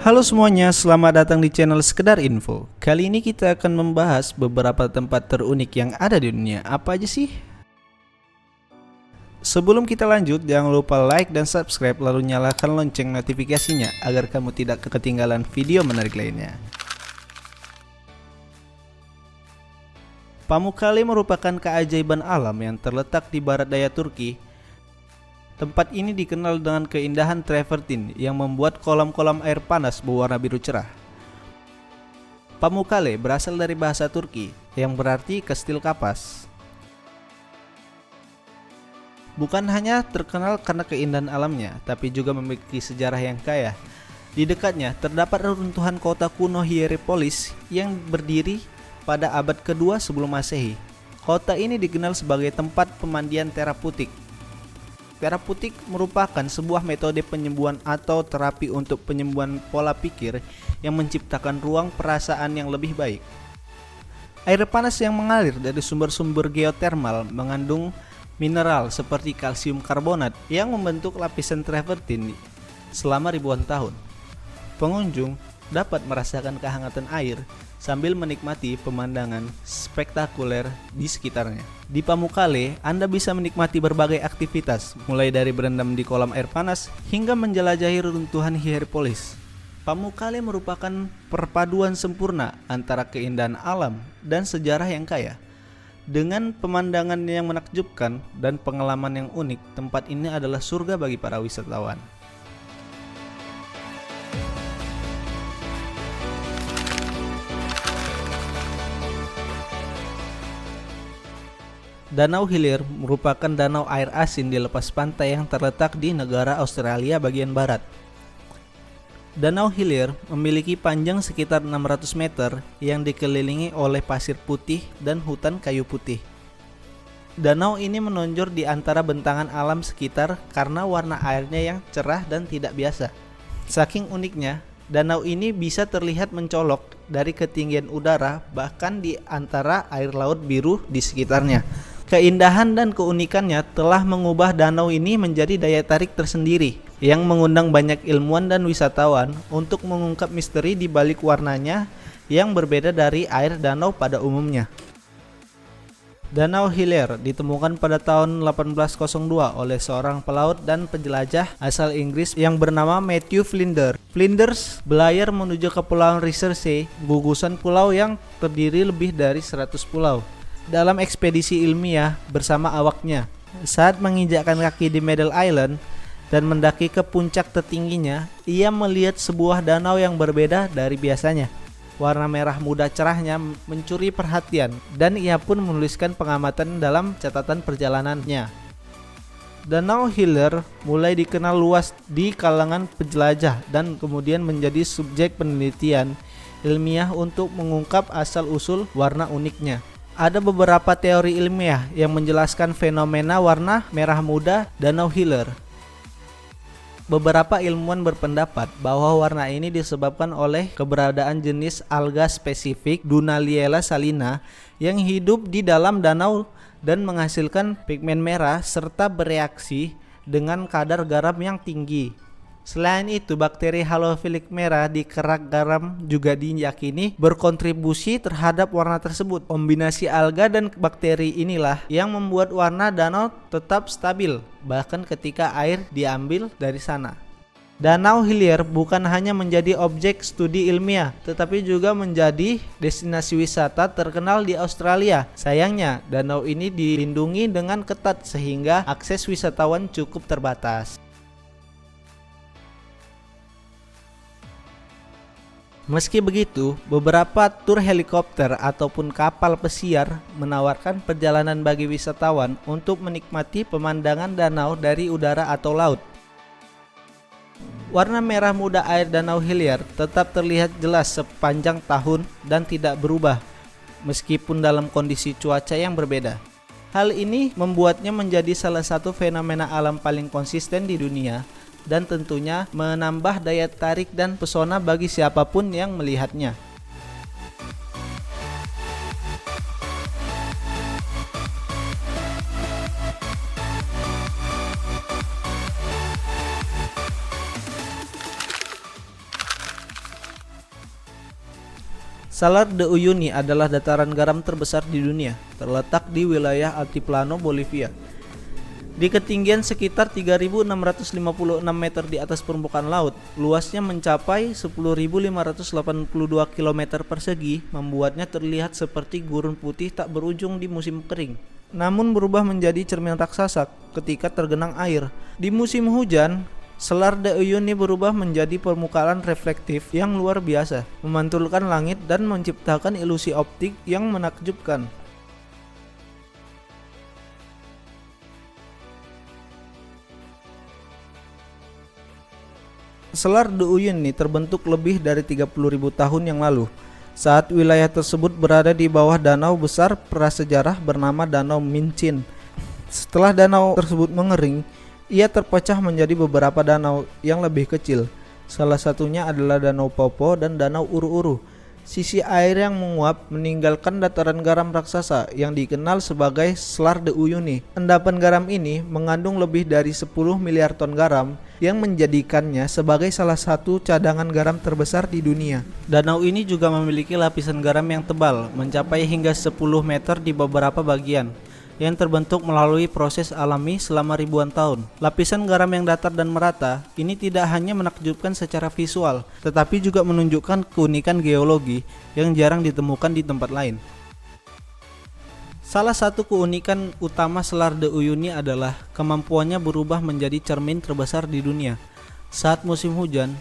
Halo semuanya, selamat datang di channel Sekedar Info. Kali ini kita akan membahas beberapa tempat terunik yang ada di dunia. Apa aja sih? Sebelum kita lanjut, jangan lupa like dan subscribe lalu nyalakan lonceng notifikasinya agar kamu tidak ketinggalan video menarik lainnya. Pamukkale merupakan keajaiban alam yang terletak di barat daya Turki. Tempat ini dikenal dengan keindahan travertin yang membuat kolam-kolam air panas berwarna biru cerah. Pamukkale berasal dari bahasa Turki yang berarti kastil kapas. Bukan hanya terkenal karena keindahan alamnya, tapi juga memiliki sejarah yang kaya. Di dekatnya terdapat reruntuhan kota kuno Hierapolis yang berdiri pada abad kedua sebelum Masehi. Kota ini dikenal sebagai tempat pemandian terapeutik. Terapeutik merupakan sebuah metode penyembuhan atau terapi untuk penyembuhan pola pikir yang menciptakan ruang perasaan yang lebih baik. Air panas yang mengalir dari sumber-sumber geotermal mengandung mineral seperti kalsium karbonat yang membentuk lapisan travertin selama ribuan tahun. Pengunjung dapat merasakan kehangatan air sambil menikmati pemandangan spektakuler di sekitarnya. Di Pamukkale, Anda bisa menikmati berbagai aktivitas, mulai dari berendam di kolam air panas hingga menjelajahi reruntuhan Hierapolis. Pamukkale merupakan perpaduan sempurna antara keindahan alam dan sejarah yang kaya. Dengan pemandangan yang menakjubkan dan pengalaman yang unik, tempat ini adalah surga bagi para wisatawan. Danau Hilir merupakan danau air asin di lepas pantai yang terletak di negara Australia bagian barat. Danau Hilir memiliki panjang sekitar 600 meter yang dikelilingi oleh pasir putih dan hutan kayu putih. Danau ini menonjol di antara bentangan alam sekitar karena warna airnya yang cerah dan tidak biasa. Saking uniknya, danau ini bisa terlihat mencolok dari ketinggian udara bahkan di antara air laut biru di sekitarnya. Keindahan dan keunikannya telah mengubah danau ini menjadi daya tarik tersendiri yang mengundang banyak ilmuwan dan wisatawan untuk mengungkap misteri di balik warnanya yang berbeda dari air danau pada umumnya. Danau Hilir ditemukan pada tahun 1802 oleh seorang pelaut dan penjelajah asal Inggris yang bernama Matthew Flinders. Flinders belayar menuju Kepulauan Research, gugusan pulau yang terdiri lebih dari 100 pulau. Dalam ekspedisi ilmiah bersama awaknya, saat menginjakkan kaki di Middle Island dan mendaki ke puncak tertingginya, ia melihat sebuah danau yang berbeda dari biasanya. Warna merah muda cerahnya mencuri perhatian dan ia pun menuliskan pengamatan dalam catatan perjalanannya. Danau Hilir mulai dikenal luas di kalangan penjelajah dan kemudian menjadi subjek penelitian ilmiah untuk mengungkap asal-usul warna uniknya. Ada beberapa teori ilmiah yang menjelaskan fenomena warna merah muda Danau Hilir. Beberapa ilmuwan berpendapat bahwa warna ini disebabkan oleh keberadaan jenis alga spesifik Dunaliella salina yang hidup di dalam danau dan menghasilkan pigmen merah serta bereaksi dengan kadar garam yang tinggi. Selain itu, bakteri halofilik merah di kerak garam juga diyakini berkontribusi terhadap warna tersebut. Kombinasi alga dan bakteri inilah yang membuat warna danau tetap stabil, bahkan ketika air diambil dari sana. Danau Hilir bukan hanya menjadi objek studi ilmiah, tetapi juga menjadi destinasi wisata terkenal di Australia. Sayangnya, danau ini dilindungi dengan ketat sehingga akses wisatawan cukup terbatas. Meski begitu, beberapa tur helikopter ataupun kapal pesiar menawarkan perjalanan bagi wisatawan untuk menikmati pemandangan danau dari udara atau laut. Warna merah muda air Danau Hilir tetap terlihat jelas sepanjang tahun dan tidak berubah, meskipun dalam kondisi cuaca yang berbeda. Hal ini membuatnya menjadi salah satu fenomena alam paling konsisten di dunia, dan tentunya menambah daya tarik dan pesona bagi siapapun yang melihatnya. Salar de Uyuni adalah dataran garam terbesar di dunia, terletak di wilayah Altiplano, Bolivia. Di ketinggian sekitar 3.656 meter di atas permukaan laut, luasnya mencapai 10.582 km persegi, membuatnya terlihat seperti gurun putih tak berujung di musim kering, namun berubah menjadi cermin raksasa ketika tergenang air. Di musim hujan, Salar de Uyuni berubah menjadi permukaan reflektif yang luar biasa, memantulkan langit dan menciptakan ilusi optik yang menakjubkan. Salar de Uyuni terbentuk lebih dari 30.000 tahun yang lalu, saat wilayah tersebut berada di bawah danau besar prasejarah bernama Danau Mincin. Setelah danau tersebut mengering, ia terpecah menjadi beberapa danau yang lebih kecil. Salah satunya adalah Danau Popo dan Danau Uru-Uru. Sisi air yang menguap meninggalkan dataran garam raksasa yang dikenal sebagai Salar de Uyuni. Endapan garam ini mengandung lebih dari 10 miliar ton garam yang menjadikannya sebagai salah satu cadangan garam terbesar di dunia. Danau ini juga memiliki lapisan garam yang tebal, mencapai hingga 10 meter di beberapa bagian, yang terbentuk melalui proses alami selama ribuan tahun. Lapisan garam yang datar dan merata ini tidak hanya menakjubkan secara visual, tetapi juga menunjukkan keunikan geologi yang jarang ditemukan di tempat lain. Salah satu keunikan utama Salar de Uyuni adalah kemampuannya berubah menjadi cermin terbesar di dunia. Saat musim hujan,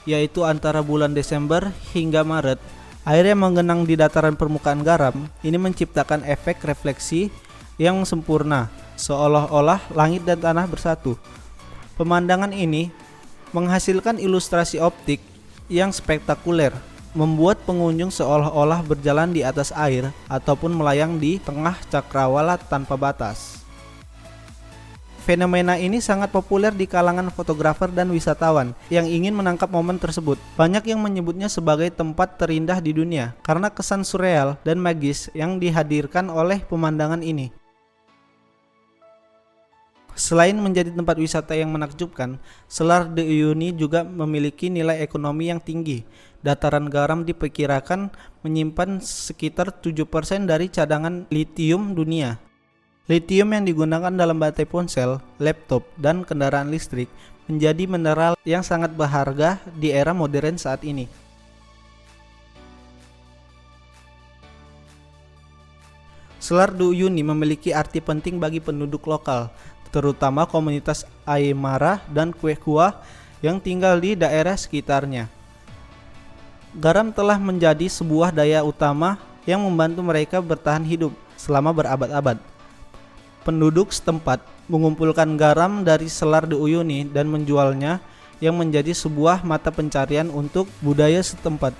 yaitu antara bulan Desember hingga Maret, air yang menggenang di dataran permukaan garam ini menciptakan efek refleksi yang sempurna, seolah-olah langit dan tanah bersatu. Pemandangan ini menghasilkan ilustrasi optik yang spektakuler, membuat pengunjung seolah-olah berjalan di atas air ataupun melayang di tengah cakrawala tanpa batas. Fenomena ini sangat populer di kalangan fotografer dan wisatawan yang ingin menangkap momen tersebut. Banyak yang menyebutnya sebagai tempat terindah di dunia karena kesan surreal dan magis yang dihadirkan oleh pemandangan ini. Selain menjadi tempat wisata yang menakjubkan, Salar de Uyuni juga memiliki nilai ekonomi yang tinggi. Dataran garam diperkirakan menyimpan sekitar 7% dari cadangan litium dunia. Litium yang digunakan dalam baterai ponsel, laptop, dan kendaraan listrik menjadi mineral yang sangat berharga di era modern saat ini. Salar de Uyuni memiliki arti penting bagi penduduk lokal, terutama komunitas Aymara dan Quechua yang tinggal di daerah sekitarnya. Garam telah menjadi sebuah daya utama yang membantu mereka bertahan hidup selama berabad-abad. Penduduk setempat mengumpulkan garam dari Salar de Uyuni dan menjualnya, yang menjadi sebuah mata pencarian untuk budaya setempat.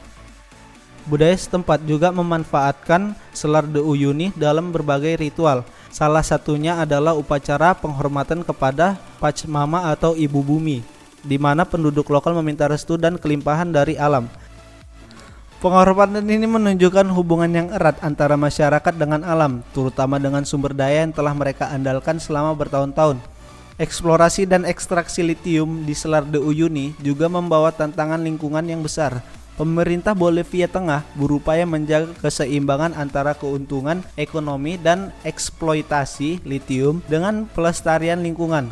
Budaya setempat juga memanfaatkan Salar de Uyuni dalam berbagai ritual. Salah satunya adalah upacara penghormatan kepada Pachamama atau Ibu Bumi, di mana penduduk lokal meminta restu dan kelimpahan dari alam. Penghormatan ini menunjukkan hubungan yang erat antara masyarakat dengan alam, terutama dengan sumber daya yang telah mereka andalkan selama bertahun-tahun. Eksplorasi dan ekstraksi litium di Salar de Uyuni juga membawa tantangan lingkungan yang besar. Pemerintah Bolivia Tengah berupaya menjaga keseimbangan antara keuntungan ekonomi dan eksploitasi litium dengan pelestarian lingkungan.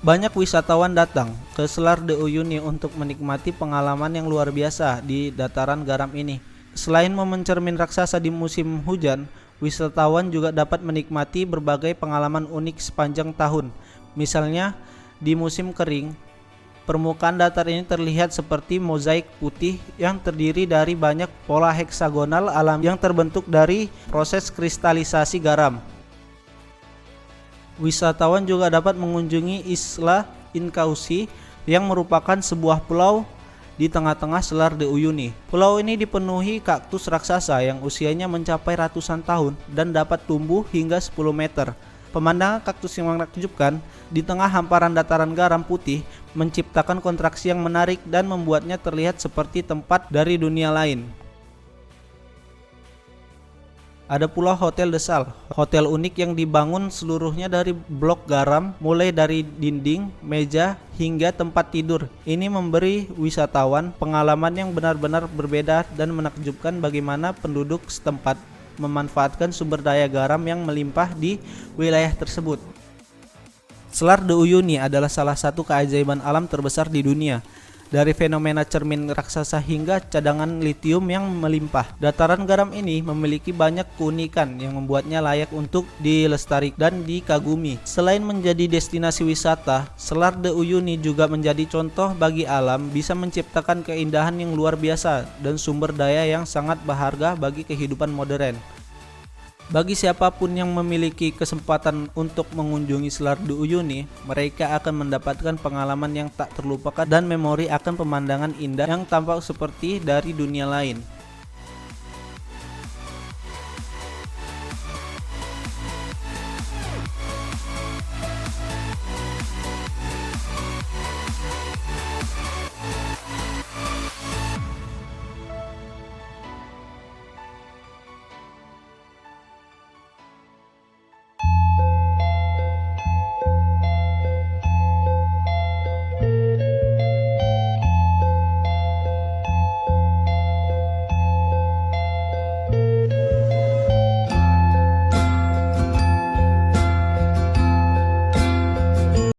Banyak wisatawan datang ke Salar de Uyuni untuk menikmati pengalaman yang luar biasa di dataran garam ini. Selain momen cermin raksasa di musim hujan, wisatawan juga dapat menikmati berbagai pengalaman unik sepanjang tahun. Misalnya, di musim kering, permukaan datar ini terlihat seperti mozaik putih yang terdiri dari banyak pola heksagonal alam yang terbentuk dari proses kristalisasi garam. Wisatawan juga dapat mengunjungi Isla Incausi yang merupakan sebuah pulau di tengah-tengah Salar de Uyuni. Pulau ini dipenuhi kaktus raksasa yang usianya mencapai ratusan tahun dan dapat tumbuh hingga 10 meter. Pemandangan kaktus yang menakjubkan di tengah hamparan dataran garam putih menciptakan kontraksi yang menarik dan membuatnya terlihat seperti tempat dari dunia lain. Ada pula Hotel de Sal, hotel unik yang dibangun seluruhnya dari blok garam, mulai dari dinding, meja, hingga tempat tidur. Ini memberi wisatawan pengalaman yang benar-benar berbeda dan menakjubkan bagaimana penduduk setempat memanfaatkan sumber daya garam yang melimpah di wilayah tersebut. Selar de Uyuni adalah salah satu keajaiban alam terbesar di dunia. Dari fenomena cermin raksasa hingga cadangan litium yang melimpah, dataran garam ini memiliki banyak keunikan yang membuatnya layak untuk dilestarikan dan dikagumi. Selain menjadi destinasi wisata, Selar de Uyuni juga menjadi contoh bagi alam, bisa menciptakan keindahan yang luar biasa dan sumber daya yang sangat berharga bagi kehidupan modern. Bagi siapapun yang memiliki kesempatan untuk mengunjungi Selar de Uyuni, mereka akan mendapatkan pengalaman yang tak terlupakan dan memori akan pemandangan indah yang tampak seperti dari dunia lain.